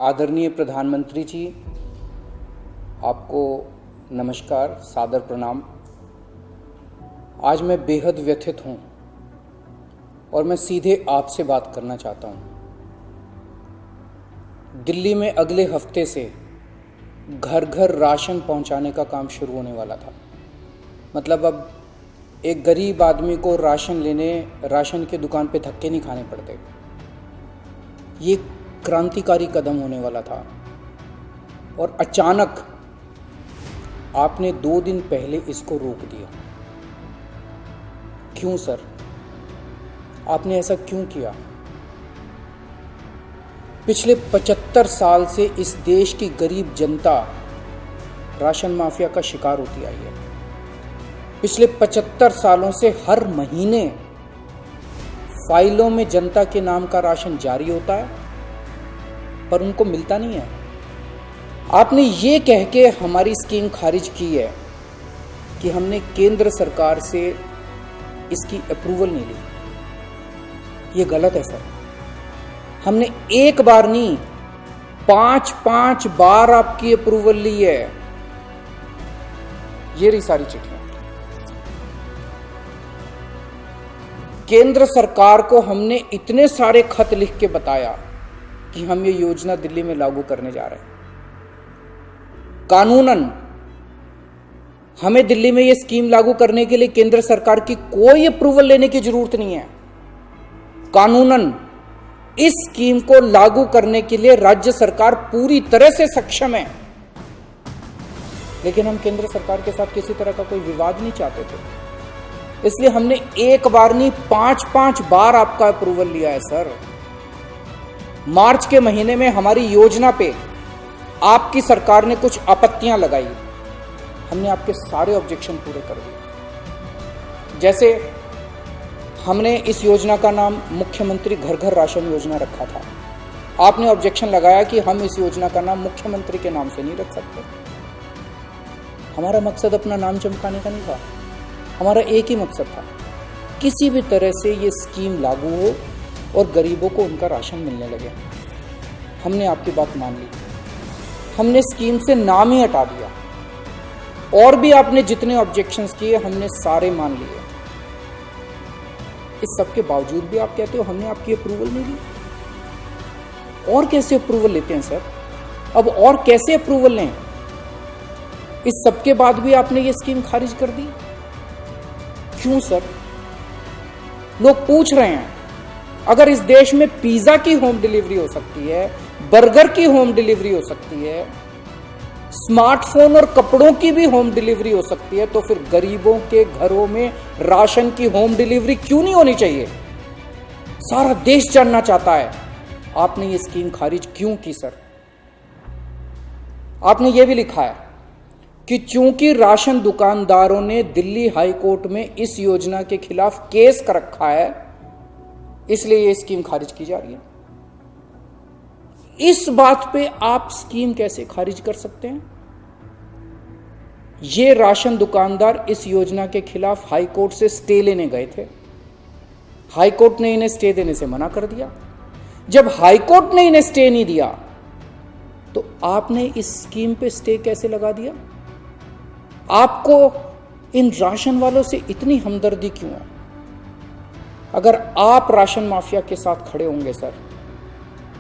आदरणीय प्रधानमंत्री जी, आपको नमस्कार, सादर प्रणाम। आज मैं बेहद व्यथित हूँ और मैं सीधे आपसे बात करना चाहता हूँ। दिल्ली में अगले हफ्ते से घर घर राशन पहुँचाने का काम शुरू होने वाला था। मतलब अब एक गरीब आदमी को राशन की दुकान पे धक्के नहीं खाने पड़ते। ये क्रांतिकारी कदम होने वाला था और अचानक आपने 2 दिन पहले इसको रोक दिया। क्यों सर? आपने ऐसा क्यों किया? पिछले 75 साल से इस देश की गरीब जनता राशन माफिया का शिकार होती आई है। पिछले 75 सालों से हर महीने फाइलों में जनता के नाम का राशन जारी होता है पर उनको मिलता नहीं है। आपने ये कह के हमारी स्कीम खारिज की है कि हमने केंद्र सरकार से इसकी अप्रूवल नहीं ली। ये गलत है सर। हमने एक बार नहीं 5 बार आपकी अप्रूवल ली है। ये रही सारी चिट्ठियां। केंद्र सरकार को हमने इतने सारे खत लिख के बताया कि हम ये योजना दिल्ली में लागू करने जा रहे हैं। कानूनन हमें दिल्ली में ये स्कीम लागू करने के लिए केंद्र सरकार की कोई अप्रूवल लेने की जरूरत नहीं है। कानूनन इस स्कीम को लागू करने के लिए राज्य सरकार पूरी तरह से सक्षम है। लेकिन हम केंद्र सरकार के साथ किसी तरह का कोई विवाद नहीं चाहते थे, इसलिए हमने एक बार नहीं 5 बार आपका अप्रूवल लिया है सर। मार्च के महीने में हमारी योजना पे आपकी सरकार ने कुछ आपत्तियां लगाई। हमने आपके सारे ऑब्जेक्शन पूरे कर दिए। जैसे हमने इस योजना का नाम मुख्यमंत्री घर घर राशन योजना रखा था। आपने ऑब्जेक्शन लगाया कि हम इस योजना का नाम मुख्यमंत्री के नाम से नहीं रख सकते। हमारा मकसद अपना नाम चमकाने का नहीं था। हमारा एक ही मकसद था, किसी भी तरह से ये स्कीम लागू हो और गरीबों को उनका राशन मिलने लगे। हमने आपकी बात मान ली। हमने स्कीम से नाम ही हटा दिया और भी आपने जितने ऑब्जेक्शंस किए हमने सारे मान लिए। इस सब के बावजूद भी आप कहते हो हमने आपकी अप्रूवल नहीं ली। और कैसे अप्रूवल लेते हैं सर? अब और कैसे अप्रूवल लें? इस सब के बाद भी आपने ये स्कीम खारिज कर दी। क्यों सर? लोग पूछ रहे हैं, अगर इस देश में पिज्जा की होम डिलीवरी हो सकती है, बर्गर की होम डिलीवरी हो सकती है, स्मार्टफोन और कपड़ों की भी होम डिलीवरी हो सकती है, तो फिर गरीबों के घरों में राशन की होम डिलीवरी क्यों नहीं होनी चाहिए? सारा देश जानना चाहता है आपने ये स्कीम खारिज क्यों की सर। आपने ये भी लिखा है कि चूंकि राशन दुकानदारों ने दिल्ली हाई कोर्ट में इस योजना के खिलाफ केस कर रखा है, इसलिए ये स्कीम खारिज की जा रही है। इस बात पे आप स्कीम कैसे खारिज कर सकते हैं? ये राशन दुकानदार इस योजना के खिलाफ हाई कोर्ट से स्टे लेने गए थे। हाई कोर्ट ने इन्हें स्टे देने से मना कर दिया। जब हाई कोर्ट ने इन्हें स्टे नहीं दिया तो आपने इस स्कीम पे स्टे कैसे लगा दिया? आपको इन राशन वालों से इतनी हमदर्दी क्यों है? अगर आप राशन माफिया के साथ खड़े होंगे सर,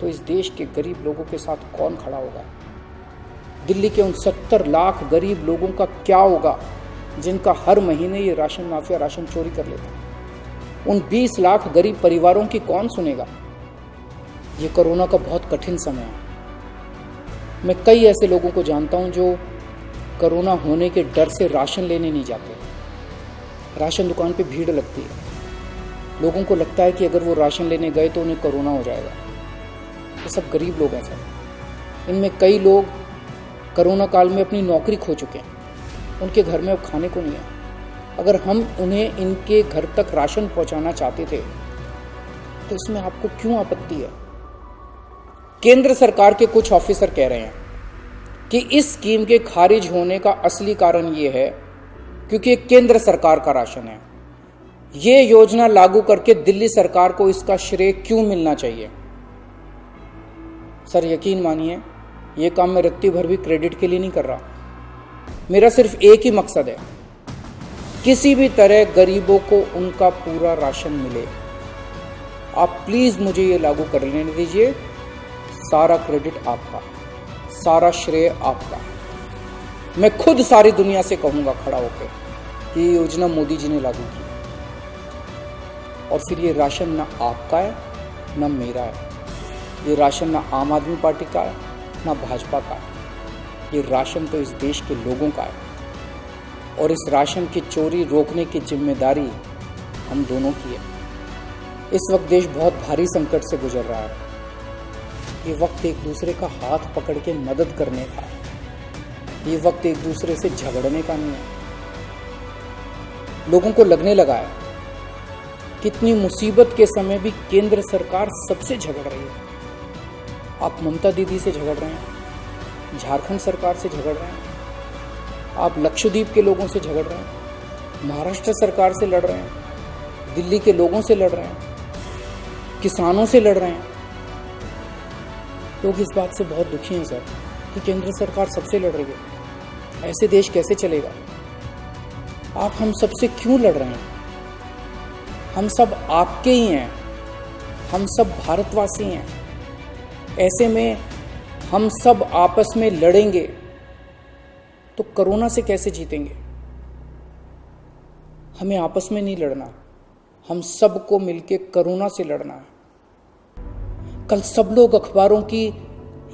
तो इस देश के गरीब लोगों के साथ कौन खड़ा होगा? दिल्ली के उन 70 लाख गरीब लोगों का क्या होगा जिनका हर महीने ये राशन माफिया राशन चोरी कर लेता है? उन 20 लाख गरीब परिवारों की कौन सुनेगा? ये कोरोना का बहुत कठिन समय है। मैं कई ऐसे लोगों को जानता हूं जो कोरोना होने के डर से राशन लेने नहीं जाते। राशन दुकान पे भीड़ लगती है। लोगों को लगता है कि अगर वो राशन लेने गए तो उन्हें कोरोना हो जाएगा। ये सब गरीब लोग हैं सर। इनमें कई लोग कोरोना काल में अपनी नौकरी खो चुके हैं। उनके घर में अब खाने को नहीं है। अगर हम उन्हें इनके घर तक राशन पहुंचाना चाहते थे तो इसमें आपको क्यों आपत्ति है? केंद्र सरकार के कुछ ऑफिसर कह रहे हैं कि इस स्कीम के खारिज होने का असली कारण ये है क्योंकि केंद्र सरकार का राशन है। ये योजना लागू करके दिल्ली सरकार को इसका श्रेय क्यों मिलना चाहिए? सर यकीन मानिए, ये काम मैं रत्ती भर भी क्रेडिट के लिए नहीं कर रहा। मेरा सिर्फ एक ही मकसद है, किसी भी तरह गरीबों को उनका पूरा राशन मिले। आप प्लीज़ मुझे ये लागू कर लेने दीजिए। सारा क्रेडिट आपका, सारा श्रेय आपका। मैं खुद सारी दुनिया से कहूँगा खड़ा होकर कि ये योजना मोदी जी ने लागू की, और फिर ये राशन ना आपका है ना मेरा है। ये राशन ना आम आदमी पार्टी का है ना भाजपा का है। ये राशन तो इस देश के लोगों का है, और इस राशन की चोरी रोकने की जिम्मेदारी हम दोनों की है। इस वक्त देश बहुत भारी संकट से गुजर रहा है। ये वक्त एक दूसरे का हाथ पकड़ के मदद करने का है। ये वक्त एक दूसरे से झगड़ने का नहीं है। लोगों को लगने लगा है कितनी मुसीबत के समय भी केंद्र सरकार सबसे झगड़ रही है। आप ममता दीदी से झगड़ रहे हैं, झारखंड सरकार से झगड़ रहे हैं, आप लक्षद्वीप के लोगों से झगड़ रहे हैं, महाराष्ट्र सरकार से लड़ रहे हैं, दिल्ली के लोगों से लड़ रहे हैं, किसानों से लड़ रहे हैं। लोग इस बात से बहुत दुखी हैं सर कि केंद्र सरकार सबसे लड़ रही है। ऐसे देश कैसे चलेगा? आप हम सबसे क्यों लड़ रहे हैं? हम सब आपके ही हैं, हम सब भारतवासी हैं। ऐसे में हम सब आपस में लड़ेंगे तो कोरोना से कैसे जीतेंगे? हमें आपस में नहीं लड़ना, हम सबको मिलके कोरोना से लड़ना है। कल सब लोग अखबारों की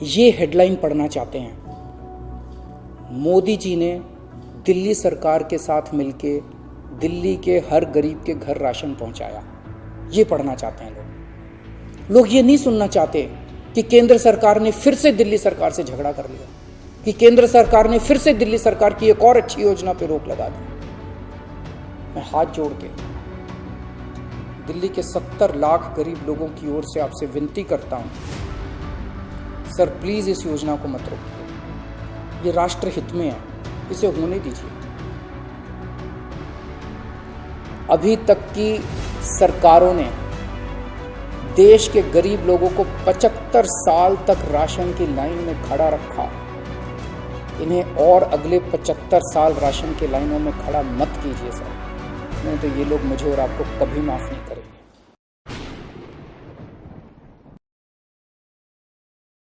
ये हेडलाइन पढ़ना चाहते हैं, मोदी जी ने दिल्ली सरकार के साथ मिलके दिल्ली के हर गरीब के घर राशन पहुंचाया। ये पढ़ना चाहते हैं लोग ये नहीं सुनना चाहते कि केंद्र सरकार ने फिर से दिल्ली सरकार से झगड़ा कर लिया, कि केंद्र सरकार ने फिर से दिल्ली सरकार की एक और अच्छी योजना पे रोक लगा दी। मैं हाथ जोड़ के दिल्ली के 70 लाख गरीब लोगों की ओर से आपसे विनती करता हूं, सर प्लीज इस योजना को मत रोकिए। ये राष्ट्र हित में है, इसे होने दीजिए। अभी तक की सरकारों ने देश के गरीब लोगों को 75 साल तक राशन की लाइन में खड़ा रखा। इन्हें और अगले 75 साल राशन की लाइनों में खड़ा मत कीजिए सर, नहीं तो ये लोग मुझे और आपको कभी माफ नहीं करेंगे।